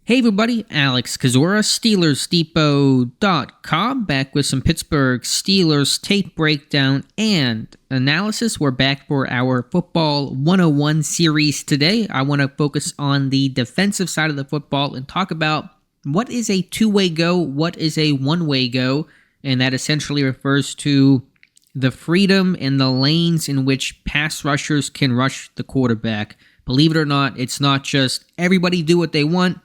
Hey everybody, Alex Kozora, SteelersDepot.com, back with some Pittsburgh Steelers tape breakdown and analysis. We're back for our Football 101 series today. I want to focus on the defensive side of the football and talk about what is a two-way go, what is a one-way go, and that essentially refers to the freedom and the lanes in which pass rushers can rush the quarterback. Believe it or not, it's not just everybody do what they want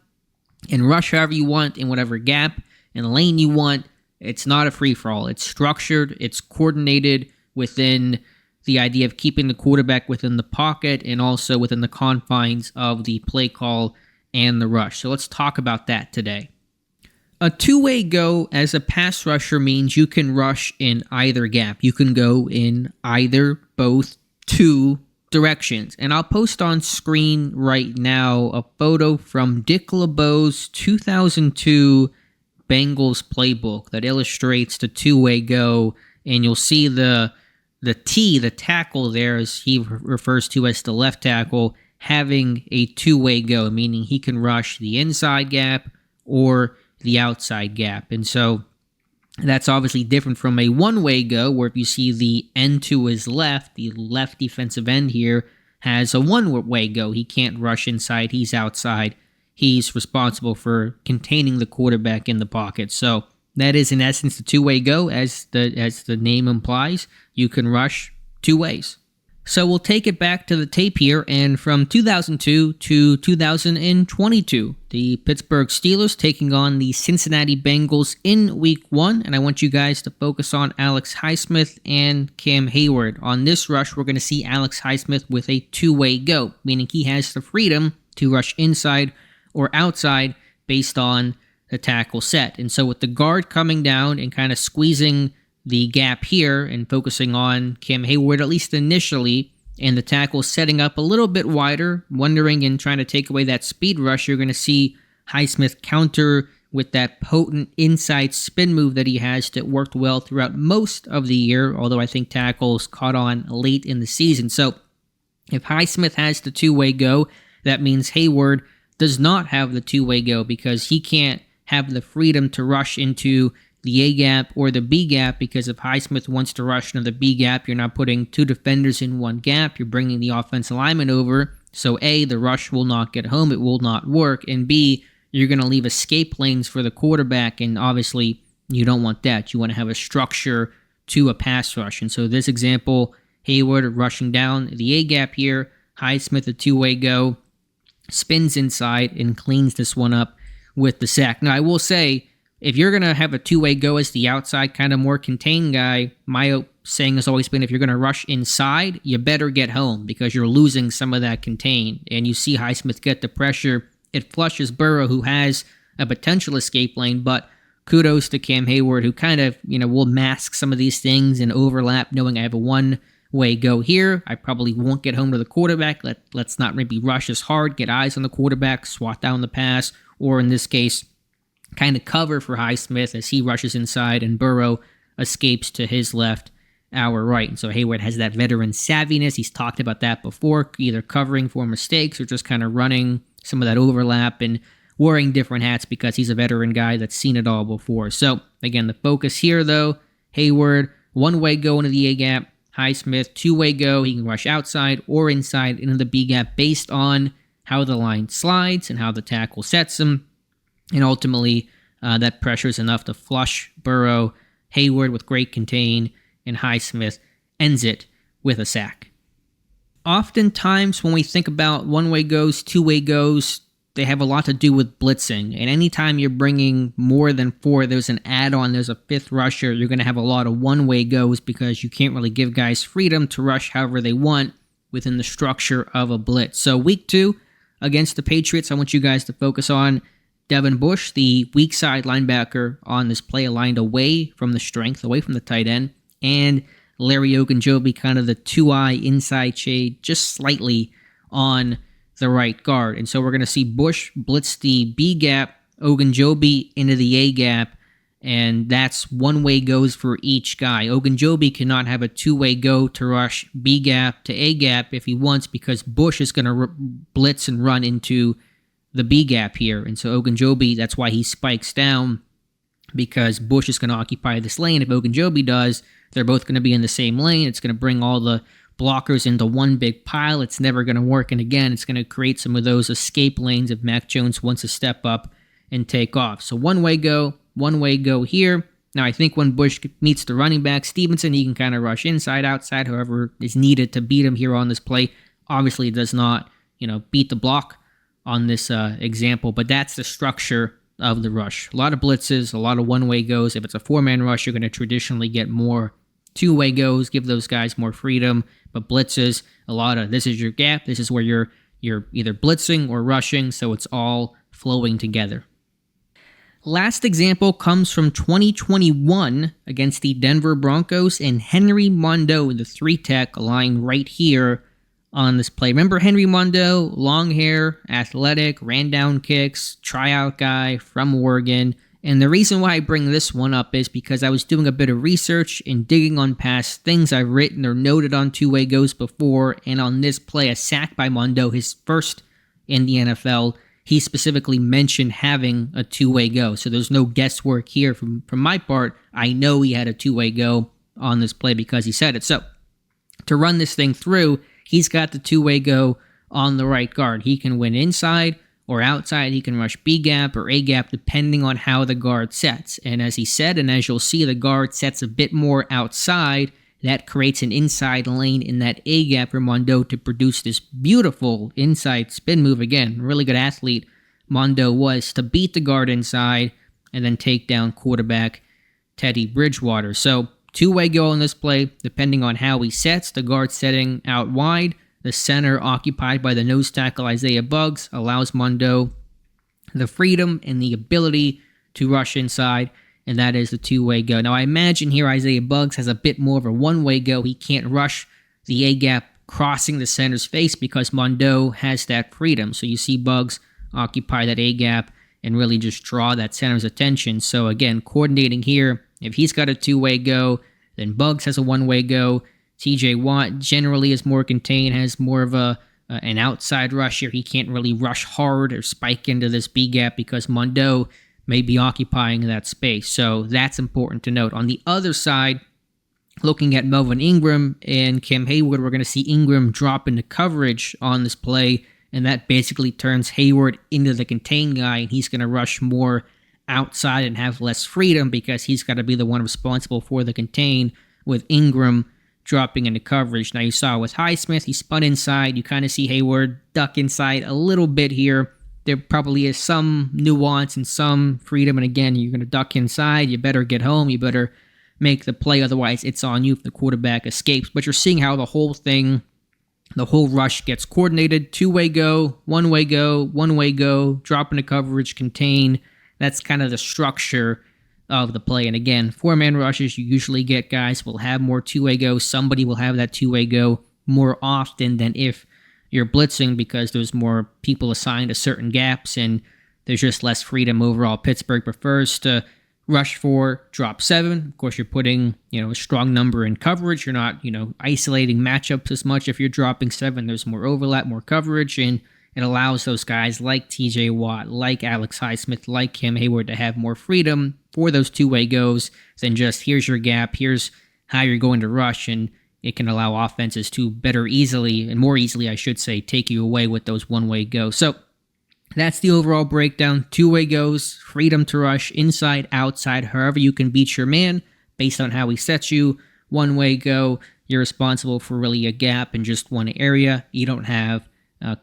and rush however you want in whatever gap and lane you want. It's not a free-for-all. It's structured. It's coordinated within the idea of keeping the quarterback within the pocket and also within the confines of the play call and the rush. So let's talk about that today. A two-way go as a pass rusher means you can rush in either gap. You can go in either, both, two directions. And I'll post on screen right now a photo from Dick LeBeau's 2002 Bengals playbook that illustrates the two-way go, and you'll see the T, the tackle there, as he refers to as the left tackle, having a two-way go, meaning he can rush the inside gap or the outside gap. And so that's obviously different from a one-way go, where if you see the end to his left, the left defensive end here has a one-way go. He can't rush inside. He's outside. He's responsible for containing the quarterback in the pocket. So that is, in essence, the two-way go, as the name implies. You can rush two ways. So we'll take it back to the tape here, and from 2002 to 2022, the Pittsburgh Steelers taking on the Cincinnati Bengals in Week 1, and I want you guys to focus on Alex Highsmith and Cam Hayward. On this rush, we're going to see Alex Highsmith with a two-way go, meaning he has the freedom to rush inside or outside based on the tackle set. And so with the guard coming down and kind of squeezing the gap here and focusing on Cam Hayward, at least initially, and the tackle setting up a little bit wider, wondering and trying to take away that speed rush, you're going to see Highsmith counter with that potent inside spin move that he has that worked well throughout most of the year, although I think tackles caught on late in the season. So if Highsmith has the two-way go, that means Hayward does not have the two-way go because he can't have the freedom to rush into the A gap or the B gap, because if Highsmith wants to rush into the B gap, you're not putting two defenders in one gap. You're bringing the offensive lineman over. So A, the rush will not get home. It will not work. And B, you're going to leave escape lanes for the quarterback. And obviously, you don't want that. You want to have a structure to a pass rush. And so this example, Hayward rushing down the A gap here. Highsmith, a two-way go, spins inside and cleans this one up with the sack. Now, I will say, if you're going to have a two-way go as the outside, kind of more contained guy, my saying has always been if you're going to rush inside, you better get home because you're losing some of that contain. And you see Highsmith get the pressure. It flushes Burrow, who has a potential escape lane, but kudos to Cam Hayward, who kind of, will mask some of these things and overlap, knowing I have a one-way go here. I probably won't get home to the quarterback. Let's not maybe rush as hard, get eyes on the quarterback, swat down the pass, or in this case, kind of cover for Highsmith as he rushes inside and Burrow escapes to his left, our right. And so Hayward has that veteran savviness. He's talked about that before, either covering for mistakes or just kind of running some of that overlap and wearing different hats because he's a veteran guy that's seen it all before. So again, the focus here though, Hayward, one-way go into the A gap, Highsmith, two-way go. He can rush outside or inside into the B gap based on how the line slides and how the tackle sets him. And ultimately, that pressure is enough to flush Burrow. Hayward with great contain, and Highsmith ends it with a sack. Oftentimes, when we think about one-way goes, two-way goes, they have a lot to do with blitzing. And anytime you're bringing more than four, there's an add-on, there's a fifth rusher, you're going to have a lot of one-way goes because you can't really give guys freedom to rush however they want within the structure of a blitz. So week 2 against the Patriots, I want you guys to focus on Devin Bush, the weak side linebacker on this play, aligned away from the strength, away from the tight end, and Larry Ogunjobi, kind of the two-eye inside shade, just slightly on the right guard. And so we're going to see Bush blitz the B gap, Ogunjobi into the A gap, and that's one-way goes for each guy. Ogunjobi cannot have a two-way go to rush B gap to A gap if he wants, because Bush is going to blitz and run into the B gap here. And so Ogunjobi, that's why he spikes down, because Bush is going to occupy this lane. If Ogunjobi does, they're both going to be in the same lane. It's going to bring all the blockers into one big pile. It's never going to work. And again, it's going to create some of those escape lanes if Mac Jones wants to step up and take off. So one way go here. Now, I think when Bush meets the running back, Stevenson, he can kind of rush inside, outside, however is needed to beat him here on this play. Obviously, it does not, beat the block on this example, but that's the structure of the rush. A lot of blitzes, a lot of one-way goes. If it's a four-man rush, you're going to traditionally get more two-way goes, give those guys more freedom. But blitzes, a lot of this is your gap. This is where you're either blitzing or rushing, so it's all flowing together. Last example comes from 2021 against the Denver Broncos, and Henry Mondeaux, the 3-tech, lying right here on this play. Remember Henry Mondeaux, long hair, athletic, ran down kicks, tryout guy from Oregon. And the reason why I bring this one up is because I was doing a bit of research and digging on past things I've written or noted on two-way goes before, and on this play, a sack by Mondeaux, his first in the NFL, he specifically mentioned having a two-way go. So there's no guesswork here from my part. I know he had a two-way go on this play because he said it. So to run this thing through, he's got the two-way go on the right guard. He can win inside or outside. He can rush B gap or A gap depending on how the guard sets. And as he said, and as you'll see, the guard sets a bit more outside. That creates an inside lane in that A gap for Mondeaux to produce this beautiful inside spin move. Again, really good athlete Mondeaux was, to beat the guard inside and then take down quarterback Teddy Bridgewater. So two-way go on this play, depending on how he sets. The guard setting out wide. The center occupied by the nose tackle Isaiah Buggs allows Mondeaux the freedom and the ability to rush inside, and that is the two-way go. Now, I imagine here Isaiah Buggs has a bit more of a one-way go. He can't rush the A-gap crossing the center's face because Mondeaux has that freedom. So you see Buggs occupy that A-gap and really just draw that center's attention. So again, coordinating here, if he's got a two-way go, then Buggs has a one-way go. TJ Watt generally is more contained, has more of an outside rush here. He can't really rush hard or spike into this B-gap because Mondeaux may be occupying that space. So that's important to note. On the other side, looking at Melvin Ingram and Cam Hayward, we're going to see Ingram drop into coverage on this play, and that basically turns Hayward into the contain guy, and he's going to rush more outside and have less freedom because he's got to be the one responsible for the contain, with Ingram dropping into coverage. Now you saw with Highsmith, he spun inside. You kind of see Hayward duck inside a little bit here. There probably is some nuance and some freedom, and again, you're going to duck inside. You better get home. You better make the play, otherwise it's on you if the quarterback escapes. But you're seeing how the whole thing, the whole rush gets coordinated. Two-way go, one-way go, drop into coverage, contain. That's kind of the structure of the play. And again, four-man rushes, you usually get guys will have more two-way go. Somebody will have that two-way go more often than if you're blitzing, because there's more people assigned to certain gaps and there's just less freedom overall. Pittsburgh prefers to rush 4, drop 7. Of course, you're putting, a strong number in coverage. You're not, isolating matchups as much. If you're dropping 7, there's more overlap, more coverage, and it allows those guys like TJ Watt, like Alex Highsmith, like Cam Hayward to have more freedom for those two-way goes than just here's your gap, here's how you're going to rush, and it can allow offenses to more easily, I should say, take you away with those one-way goes. So that's the overall breakdown. Two-way goes, freedom to rush, inside, outside, however you can beat your man based on how he sets you. One-way go, you're responsible for really a gap in just one area. You don't have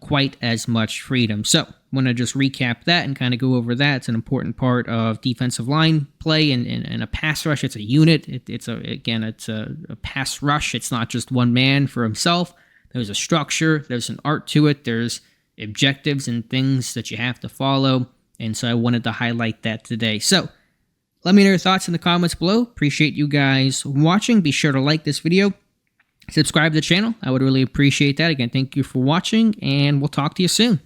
quite as much freedom. So I want to just recap that and kind of go over that. It's an important part of defensive line play and a pass rush. It's a unit. It's a pass rush. It's not just one man for himself. There's a structure. There's an art to it. There's objectives and things that you have to follow. And so I wanted to highlight that today. So let me know your thoughts in the comments below. Appreciate you guys watching. Be sure to like this video. Subscribe to the channel. I would really appreciate that. Again, thank you for watching, and we'll talk to you soon.